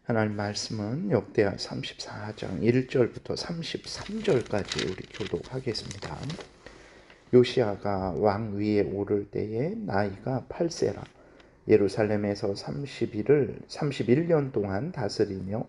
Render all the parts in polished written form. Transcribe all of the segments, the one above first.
하나님 말씀은 역대하 34장 1절부터 33절까지 우리 교독하겠습니다. 요시야가 왕 위에 오를 때에 나이가 8세라. 예루살렘에서 31년 동안 다스리며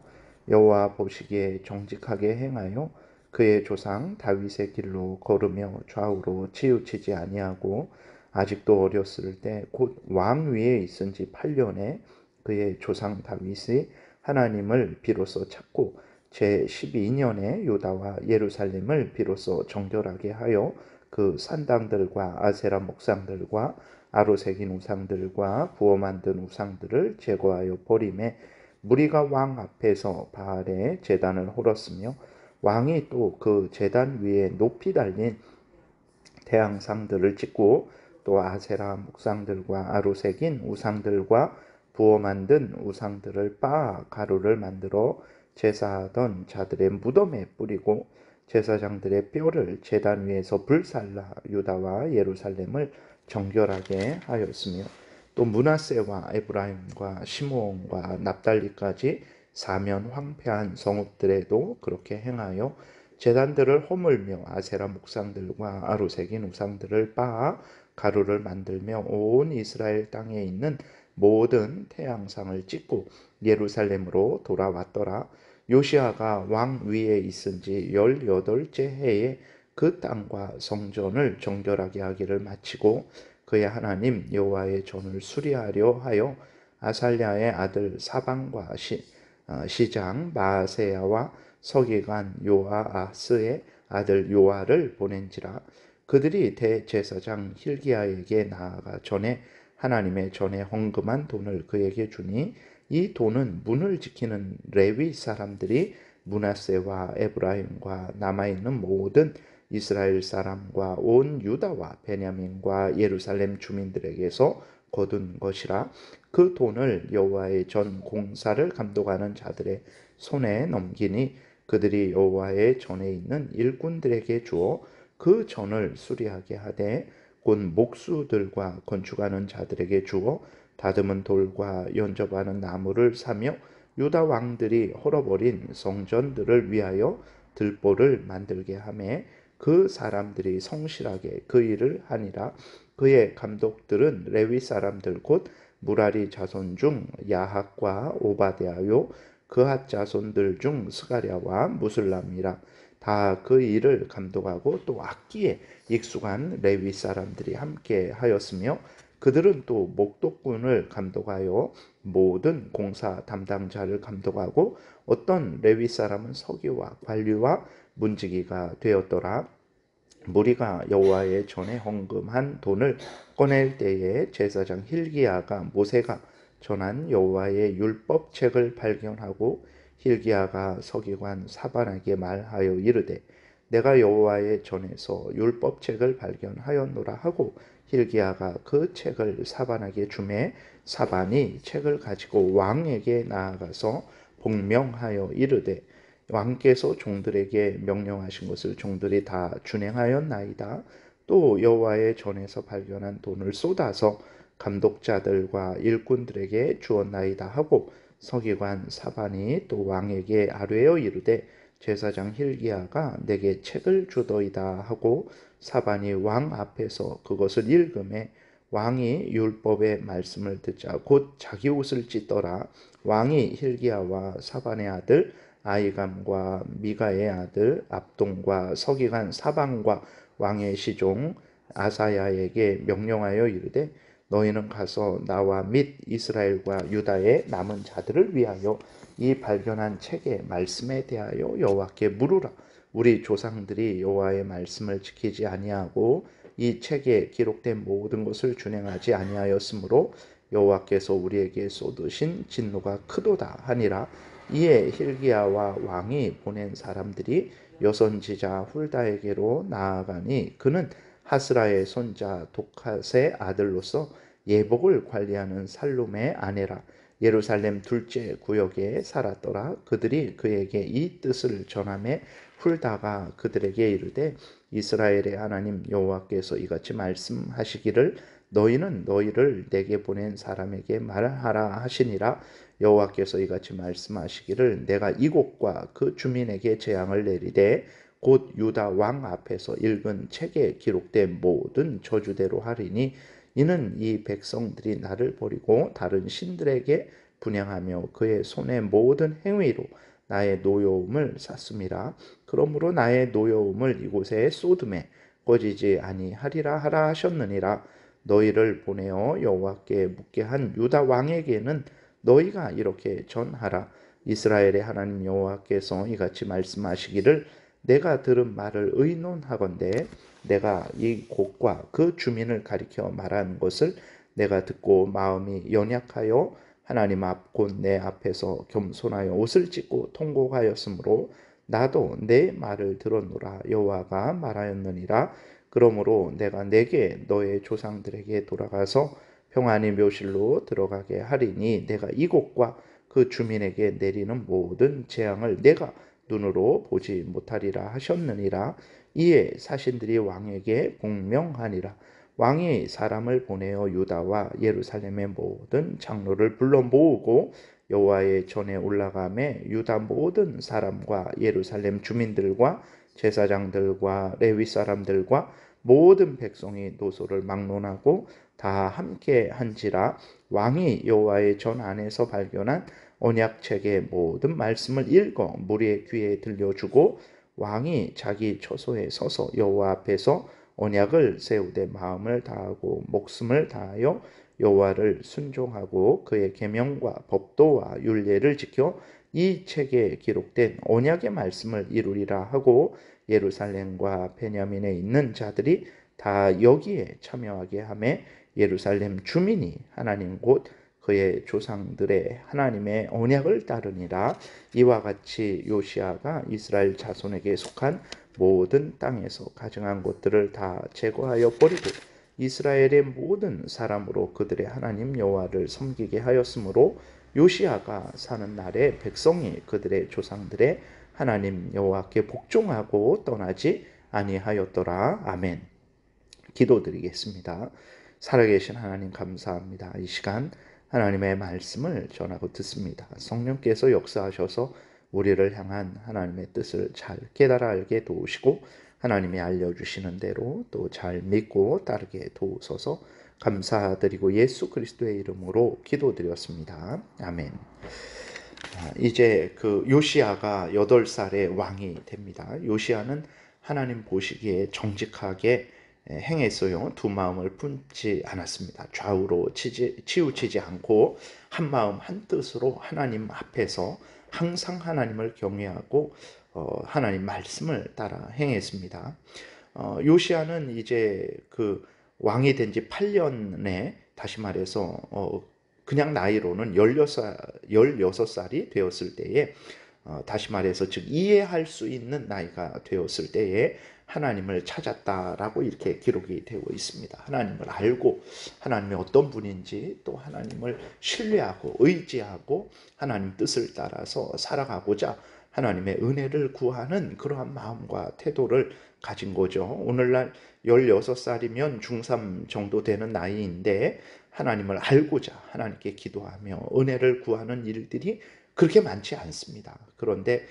여호와 보시기에 정직하게 행하여 그의 조상 다윗의 길로 걸으며 좌우로 치우치지 아니하고 아직도 어렸을 때 곧 왕 위에 있은 지 8년에 그의 조상 다윗이 하나님을 비로소 찾고 제12년에 유다와 예루살렘을 비로소 정결하게 하여 그 산당들과 아세라 목상들과 아로새긴 우상들과 부어 만든 우상들을 제거하여 버림에 무리가 왕 앞에서 바알의 제단을 홀었으며 왕이 또 그 제단 위에 높이 달린 태양상들을 찍고 또 아세라 목상들과 아로새긴 우상들과 부어 만든 우상들을 빻아 가루를 만들어 제사하던 자들의 무덤에 뿌리고 제사장들의 뼈를 제단 위에서 불살라 유다와 예루살렘을 정결하게 하였으며 또 므낫세와 에브라임과 시므온과 납달리까지 사면 황폐한 성읍들에도 그렇게 행하여 제단들을 허물며 아세라 목상들과 아로새긴 우상들을 빻아 가루를 만들며 온 이스라엘 땅에 있는 모든 태양상을 찍고 예루살렘으로 돌아왔더라. 요시야가 왕 위에 있은 지 18째 해에 그 땅과 성전을 정결하게 하기를 마치고 그의 하나님 여호와의 전을 수리하려 하여 아살랴의 아들 사방과 시장 마아세야와 서기관 요아스의 아들 요아를 보낸지라. 그들이 대제사장 hil기야에게 나아가 전에 하나님의 전에 헌금한 돈을 그에게 주니 이 돈은 문을 지키는 레위 사람들이 므낫세와 에브라임과 남아있는 모든 이스라엘 사람과 온 유다와 베냐민과 예루살렘 주민들에게서 거둔 것이라. 그 돈을 여호와의 전 공사를 감독하는 자들의 손에 넘기니 그들이 여호와의 전에 있는 일꾼들에게 주어 그 전을 수리하게 하되 곧 목수들과 건축하는 자들에게 주어 다듬은 돌과 연접하는 나무를 사며 유다 왕들이 헐어버린 성전들을 위하여 들보를 만들게 하며 그 사람들이 성실하게 그 일을 하니라. 그의 감독들은 레위 사람들 곧 무라리 자손 중 야학과 오바댜요 그핫 자손들 중 스가랴와 무술람이라. 다 그 일을 감독하고 또 악기에 익숙한 레위 사람들이 함께 하였으며 그들은 또 목독군을 감독하여 모든 공사 담당자를 감독하고 어떤 레위 사람은 서기와 관리와 문지기가 되었더라. 무리가 여호와의 전에 헌금한 돈을 꺼낼 때에 제사장 hil기야가 모세가 전한 여호와의 율법책을 발견하고 hil기야가 서기관 사반에게 말하여 이르되 내가 여호와의 전에서 율법책을 발견하였노라 하고 hil기야가 그 책을 사반에게 주매 사반이 책을 가지고 왕에게 나아가서 복명하여 이르되 왕께서 종들에게 명령하신 것을 종들이 다 준행하였나이다. 또 여호와의 전에서 발견한 돈을 쏟아서 감독자들과 일꾼들에게 주었나이다 하고 서기관 사반이 또 왕에게 아뢰어 이르되 제사장 hil기야가 내게 책을 주더이다 하고 사반이 왕 앞에서 그것을 읽음에 왕이 율법의 말씀을 듣자 곧 자기 옷을 찢더라. 왕이 hil기야와 사반의 아들 아이감과 미가의 아들 압동과 서기관 사방과 왕의 시종 아사야에게 명령하여 이르되 너희는 가서 나와 및 이스라엘과 유다의 남은 자들을 위하여 이 발견한 책의 말씀에 대하여 여호와께 물으라. 우리 조상들이 여호와의 말씀을 지키지 아니하고 이 책에 기록된 모든 것을 준행하지 아니하였으므로 여호와께서 우리에게 쏟으신 진노가 크도다 하니라. 이에 hil기야와 왕이 보낸 사람들이 여선지자 훌다에게로 나아가니 그는 하스라의 손자 독핫의 아들로서 예복을 관리하는 살룸의 아내라. 예루살렘 둘째 구역에 살았더라. 그들이 그에게 이 뜻을 전하매 훌다가 그들에게 이르되 이스라엘의 하나님 여호와께서 이같이 말씀하시기를 너희는 너희를 내게 보낸 사람에게 말하라 하시니라. 여호와께서 이같이 말씀하시기를 내가 이곳과 그 주민에게 재앙을 내리되 곧 유다 왕 앞에서 읽은 책에 기록된 모든 저주대로 하리니 이는 이 백성들이 나를 버리고 다른 신들에게 분향하며 그의 손의 모든 행위로 나의 노여움을 샀음이라. 그러므로 나의 노여움을 이곳에 쏟음에 꺼지지 아니하리라 하라 하셨느니라. 너희를 보내어 여호와께 묻게 한 유다 왕에게는 너희가 이렇게 전하라. 이스라엘의 하나님 여호와께서 이같이 말씀하시기를 내가 들은 말을 의논하건대 내가 이 곳과 그 주민을 가리켜 말한 것을 내가 듣고 마음이 연약하여 하나님 앞 곧 내 앞에서 겸손하여 옷을 찢고 통곡하였으므로 나도 내 말을 들었노라 여호와가 말하였느니라. 그러므로 내가 내게 너의 조상들에게 돌아가서 평안히 묘실로 들어가게 하리니 내가 이곳과 그 주민에게 내리는 모든 재앙을 내가 눈으로 보지 못하리라 하셨느니라. 이에 사신들이 왕에게 공명하니라. 왕이 사람을 보내어 유다와 예루살렘의 모든 장로를 불러 모으고 여호와의 전에 올라가매 유다 모든 사람과 예루살렘 주민들과 제사장들과 레위 사람들과 모든 백성이 노소를 막론하고 다 함께 한지라. 왕이 여호와의 전 안에서 발견한 언약책의 모든 말씀을 읽어 무리의 귀에 들려주고 왕이 자기 처소에 서서 여호와 앞에서 언약을 세우되 마음을 다하고 목숨을 다하여 여호와를 순종하고 그의 계명과 법도와 율례를 지켜 이 책에 기록된 언약의 말씀을 이루리라 하고 예루살렘과 베냐민에 있는 자들이 다 여기에 참여하게 하며 예루살렘 주민이 하나님 곧 그의 조상들의 하나님의 언약을 따르니라. 이와 같이 요시야가 이스라엘 자손에게 속한 모든 땅에서 가증한 것들을 다 제거하여 버리고 이스라엘의 모든 사람으로 그들의 하나님 여호와를 섬기게 하였으므로 요시야가 사는 날에 백성이 그들의 조상들의 하나님 여호와께 복종하고 떠나지 아니하였더라. 아멘. 기도드리겠습니다. 살아계신 하나님 감사합니다. 이 시간 하나님의 말씀을 전하고 듣습니다. 성령께서 역사하셔서 우리를 향한 하나님의 뜻을 잘 깨달아 알게 도우시고 하나님이 알려주시는 대로 또 잘 믿고 따르게 도우소서. 감사드리고 예수 그리스도의 이름으로 기도드렸습니다. 아멘. 이제 그 요시야가 8살의 왕이 됩니다. 요시야는 하나님 보시기에 정직하게 행했어요. 두 마음을 품지 않았습니다. 좌우로 치우치지 않고 한 마음 한 뜻으로 하나님 앞에서 항상 하나님을 경외하고 하나님 말씀을 따라 행했습니다. 요시야는 이제 그 왕이 된 지 8년에 다시 말해서 그냥 나이로는 16살이 되었을 때에 다시 말해서 즉 이해할 수 있는 나이가 되었을 때에 하나님을 찾았다라고 이렇게 기록이 되고 있습니다. 하나님을 알고 하나님이 어떤 분인지 또 하나님을 신뢰하고 의지하고 하나님 뜻을 따라서 살아가고자 하나님의 은혜를 구하는 그러한 마음과 태도를 가진 거죠. 오늘날 16살이면 중3 정도 되는 나이인데 하나님을 알고자 하나님께 기도하며 은혜를 구하는 일들이 그렇게 많지 않습니다. 그런데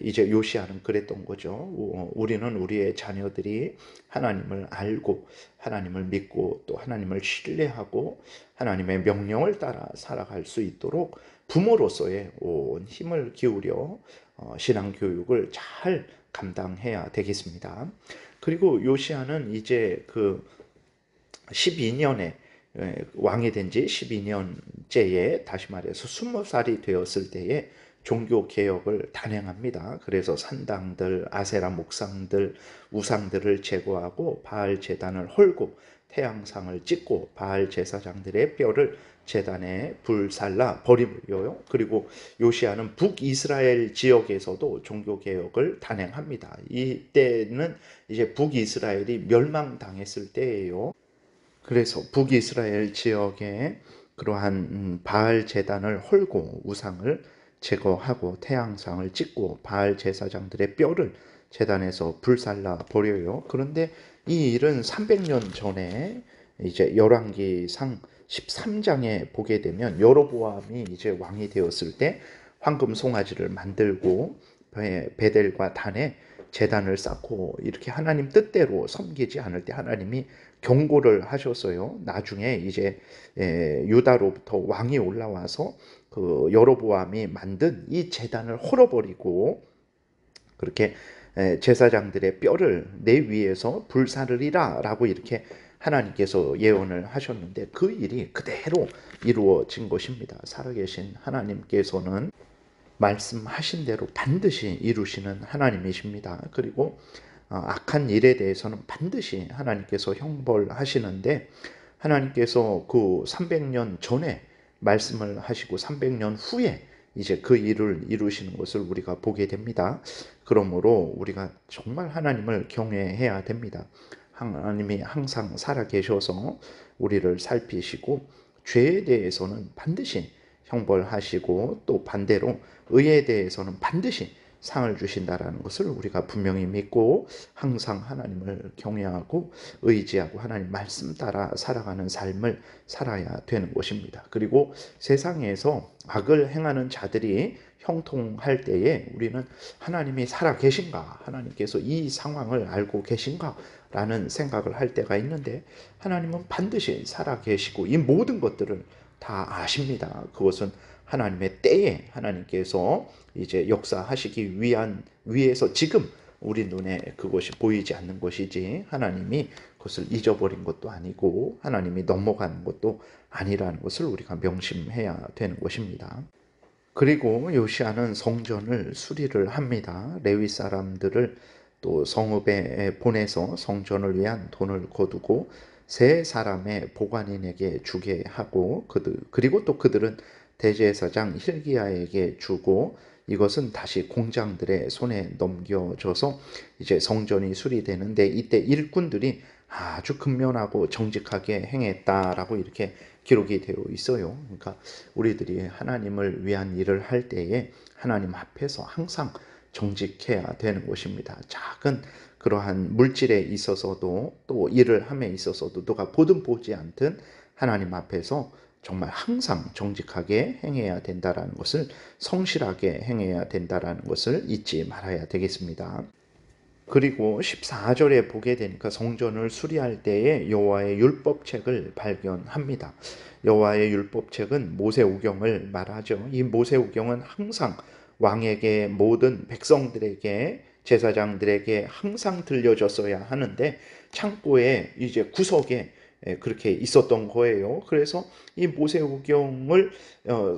이제 요시야는 그랬던 거죠. 우리는 우리의 자녀들이 하나님을 알고 하나님을 믿고 또 하나님을 신뢰하고 하나님의 명령을 따라 살아갈 수 있도록 부모로서의 온 힘을 기울여 신앙교육을 잘 감당해야 되겠습니다. 그리고 요시야는 이제 그 12년에 왕이 된 지 12년째에 다시 말해서 20살이 되었을 때에 종교개혁을 단행합니다. 그래서 산당들, 아세라 목상들, 우상들을 제거하고 바알 제단을 헐고 태양상을 찍고 바알 제사장들의 뼈를 제단에 불살라 버리고요. 그리고 요시야는 북이스라엘 지역에서도 종교개혁을 단행합니다. 이때는 이제 북이스라엘이 멸망당했을 때예요. 그래서 북이스라엘 지역에 그러한 바알 제단을 헐고 우상을 제거하고 태양상을 찍고 바알 제사장들의 뼈를 제단에서 불살라 버려요. 그런데 이 일은 300년 전에 이제 열왕기상 13장에 보게 되면 여로보암이 이제 왕이 되었을 때 황금 송아지를 만들고 베델과 단에 제단을 쌓고 이렇게 하나님 뜻대로 섬기지 않을 때 하나님이 경고를 하셨어요. 나중에 이제 유다로부터 왕이 올라와서 그 여로보암이 만든 이 제단을 헐어버리고 그렇게 제사장들의 뼈를 내 위에서 불사르리라 라고 이렇게 하나님께서 예언을 하셨는데 그 일이 그대로 이루어진 것입니다. 살아계신 하나님께서는 말씀하신 대로 반드시 이루시는 하나님이십니다. 그리고 악한 일에 대해서는 반드시 하나님께서 형벌하시는데 하나님께서 그 300년 전에 말씀을 하시고 300년 후에 이제 그 일을 이루시는 것을 우리가 보게 됩니다. 그러므로 우리가 정말 하나님을 경외해야 됩니다. 하나님이 항상 살아계셔서 우리를 살피시고 죄에 대해서는 반드시 형벌하시고 또 반대로 의에 대해서는 반드시 상을 주신다라는 것을 우리가 분명히 믿고 항상 하나님을 경외하고 의지하고 하나님 말씀 따라 살아가는 삶을 살아야 되는 것입니다. 그리고 세상에서 악을 행하는 자들이 형통할 때에 우리는 하나님이 살아 계신가, 하나님께서 이 상황을 알고 계신가 라는 생각을 할 때가 있는데 하나님은 반드시 살아 계시고 이 모든 것들을 다 아십니다. 그것은 하나님의 때에 하나님께서 이제 역사하시기 위해서 지금 우리 눈에 그것이 보이지 않는 것이지 하나님이 그것을 잊어버린 것도 아니고 하나님이 넘어가는 것도 아니라는 것을 우리가 명심해야 되는 것입니다. 그리고 요시야는 성전을 수리를 합니다. 레위 사람들을 또 성읍에 보내서 성전을 위한 돈을 거두고 세 사람의 보관인에게 주게 하고 그리고 또 그들은 대제사장 hil기야에게 주고 이것은 다시 공장들의 손에 넘겨져서 이제 성전이 수리되는데 이때 일꾼들이 아주 근면하고 정직하게 행했다라고 이렇게 기록이 되어 있어요. 그러니까 우리들이 하나님을 위한 일을 할 때에 하나님 앞에서 항상 정직해야 되는 것입니다. 작은 그러한 물질에 있어서도 또 일을 함에 있어서도 누가 보든 보지 않든 하나님 앞에서 정말 항상 정직하게 행해야 된다라는 것을 성실하게 행해야 된다라는 것을 잊지 말아야 되겠습니다. 그리고 14절에 보게 되니까 성전을 수리할 때에 여호와의 율법책을 발견합니다. 여호와의 율법책은 모세오경을 말하죠. 이 모세오경은 항상 왕에게 모든 백성들에게 제사장들에게 항상 들려졌어야 하는데 창고에 이제 구석에 그렇게 있었던 거예요. 그래서 이 모세오경을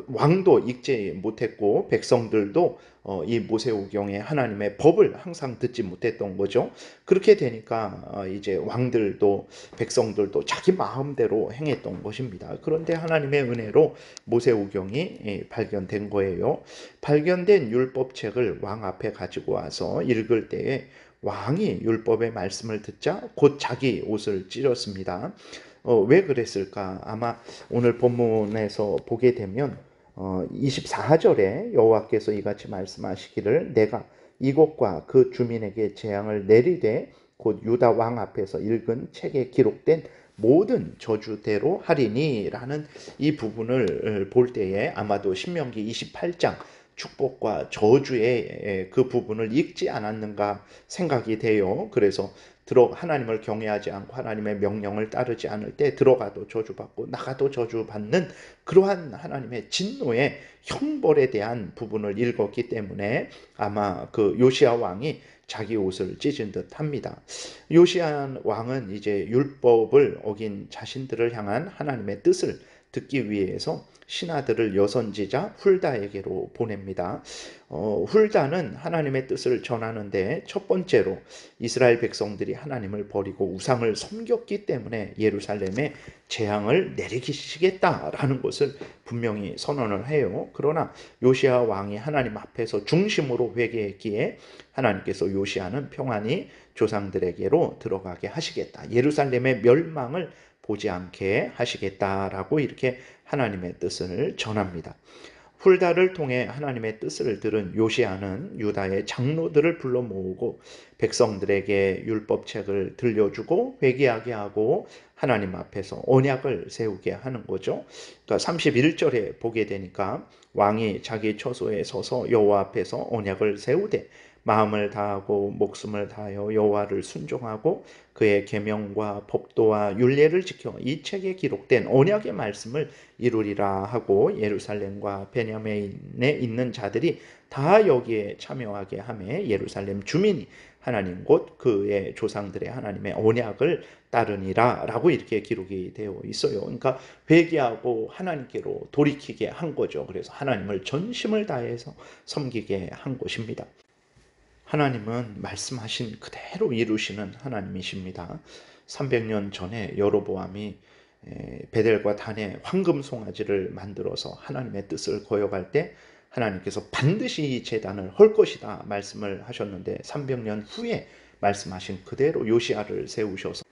왕도 읽지 못했고 백성들도 이 모세오경의 하나님의 법을 항상 듣지 못했던 거죠. 그렇게 되니까 이제 왕들도 백성들도 자기 마음대로 행했던 것입니다. 그런데 하나님의 은혜로 모세오경이 발견된 거예요. 발견된 율법책을 왕 앞에 가지고 와서 읽을 때에 왕이 율법의 말씀을 듣자 곧 자기 옷을 찢었습니다. 왜 그랬을까? 아마 오늘 본문에서 보게 되면 24절에 여호와께서 이같이 말씀하시기를 내가 이곳과 그 주민에게 재앙을 내리되 곧 유다 왕 앞에서 읽은 책에 기록된 모든 저주대로 하리니 라는 이 부분을 볼 때에 아마도 신명기 28장 축복과 저주의 그 부분을 읽지 않았는가 생각이 돼요. 그래서 하나님을 경외하지 않고 하나님의 명령을 따르지 않을 때 들어가도 저주받고 나가도 저주받는 그러한 하나님의 진노의 형벌에 대한 부분을 읽었기 때문에 아마 그 요시야 왕이 자기 옷을 찢은 듯 합니다. 요시야 왕은 이제 율법을 어긴 자신들을 향한 하나님의 뜻을 듣기 위해서 신하들을 여선지자 훌다에게로 보냅니다. 훌다는 하나님의 뜻을 전하는데 첫 번째로 이스라엘 백성들이 하나님을 버리고 우상을 섬겼기 때문에 예루살렘에 재앙을 내리시겠다라는 것을 분명히 선언을 해요. 그러나 요시야 왕이 하나님 앞에서 중심으로 회개했기에 하나님께서 요시야는 평안히 조상들에게로 들어가게 하시겠다. 예루살렘의 멸망을 보지 않게 하시겠다라고 이렇게 하나님의 뜻을 전합니다. 훌다를 통해 하나님의 뜻을 들은 요시야는 유다의 장로들을 불러 모으고 백성들에게 율법책을 들려주고 회개하게 하고 하나님 앞에서 언약을 세우게 하는 거죠. 그러니까 31절에 보게 되니까 왕이 자기 처소에 서서 여호와 앞에서 언약을 세우되 마음을 다하고 목숨을 다하여 여호와를 순종하고 그의 계명과 법도와 율례를 지켜 이 책에 기록된 언약의 말씀을 이루리라 하고 예루살렘과 베냐민에 있는 자들이 다 여기에 참여하게 하며 예루살렘 주민이 하나님 곧 그의 조상들의 하나님의 언약을 따르니라 라고 이렇게 기록이 되어 있어요. 그러니까 회개하고 하나님께로 돌이키게 한 거죠. 그래서 하나님을 전심을 다해서 섬기게 한 것입니다. 하나님은 말씀하신 그대로 이루시는 하나님이십니다. 300년 전에 여로보암이 베델과 단에 황금 송아지를 만들어서 하나님의 뜻을 거역할 때 하나님께서 반드시 이 제단을 헐 것이다 말씀을 하셨는데 300년 후에 말씀하신 그대로 요시야를 세우셔서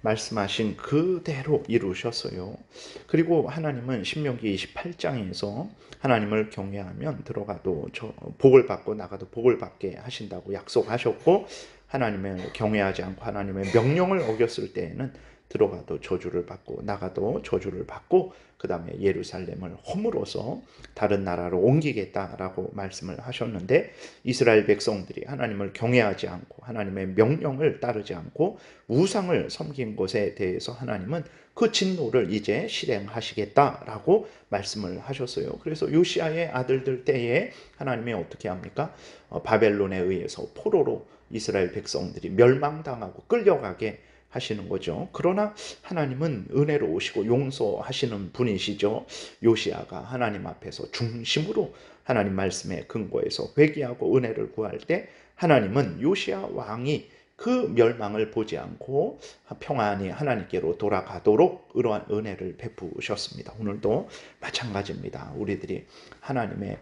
말씀하신 그대로 이루셨어요. 그리고 하나님은 신명기 28장에서 하나님을 경외하면 들어가도 복을 받고 나가도 복을 받게 하신다고 약속하셨고, 하나님을 경외하지 않고 하나님의 명령을 어겼을 때에는 들어가도 저주를 받고 나가도 저주를 받고 그 다음에 예루살렘을 허물어서 다른 나라로 옮기겠다라고 말씀을 하셨는데, 이스라엘 백성들이 하나님을 경외하지 않고 하나님의 명령을 따르지 않고 우상을 섬긴 것에 대해서 하나님은 그 진노를 이제 실행하시겠다라고 말씀을 하셨어요. 그래서 요시야의 아들들 때에 하나님이 어떻게 합니까? 바벨론에 의해서 포로로 이스라엘 백성들이 멸망당하고 끌려가게 하시는 거죠. 그러나 하나님은 은혜로우시고 용서하시는 분이시죠. 요시야가 하나님 앞에서 중심으로 하나님 말씀에 근거해서 회개하고 은혜를 구할 때 하나님은 요시야 왕이 그 멸망을 보지 않고 평안히 하나님께로 돌아가도록 이러한 은혜를 베푸셨습니다. 오늘도 마찬가지입니다. 우리들이 하나님의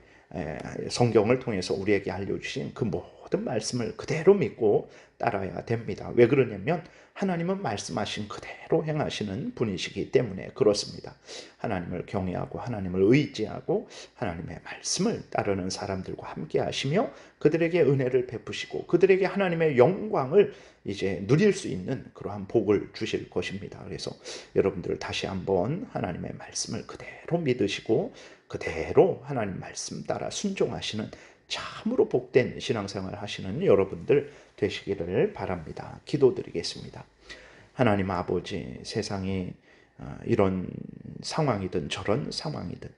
성경을 통해서 우리에게 알려주신 그 모든 말씀을 그대로 믿고 따라야 됩니다. 왜 그러냐면 하나님은 말씀하신 그대로 행하시는 분이시기 때문에 그렇습니다. 하나님을 경외하고 하나님을 의지하고 하나님의 말씀을 따르는 사람들과 함께 하시며 그들에게 은혜를 베푸시고 그들에게 하나님의 영광을 이제 누릴 수 있는 그러한 복을 주실 것입니다. 그래서 여러분들 다시 한번 하나님의 말씀을 그대로 믿으시고 그대로 하나님 말씀 따라 순종하시는 참으로 복된 신앙생활 하시는 여러분들 되시기를 바랍니다. 기도드리겠습니다. 하나님 아버지, 세상이 이런 상황이든 저런 상황이든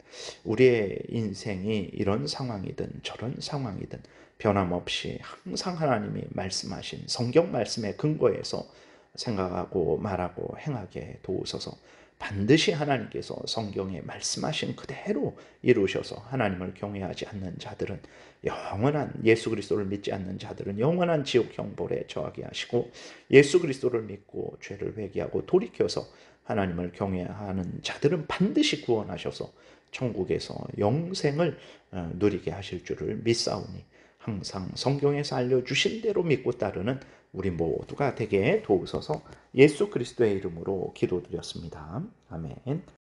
우리의 인생이 이런 상황이든 저런 상황이든 변함없이 항상 하나님이 말씀하신 성경 말씀에 근거해서 생각하고 말하고 행하게 도우소서. 반드시 하나님께서 성경에 말씀하신 그대로 이루셔서 하나님을 경외하지 않는 자들은 영원한 예수 그리스도를 믿지 않는 자들은 영원한 지옥 형벌에 처하게 하시고, 예수 그리스도를 믿고 죄를 회개하고 돌이켜서 하나님을 경외하는 자들은 반드시 구원하셔서 천국에서 영생을 누리게 하실 줄을 믿사오니 항상 성경에서 알려주신 대로 믿고 따르는 우리 모두가 되게 도우소서. 예수 그리스도의 이름으로 기도드렸습니다. 아멘.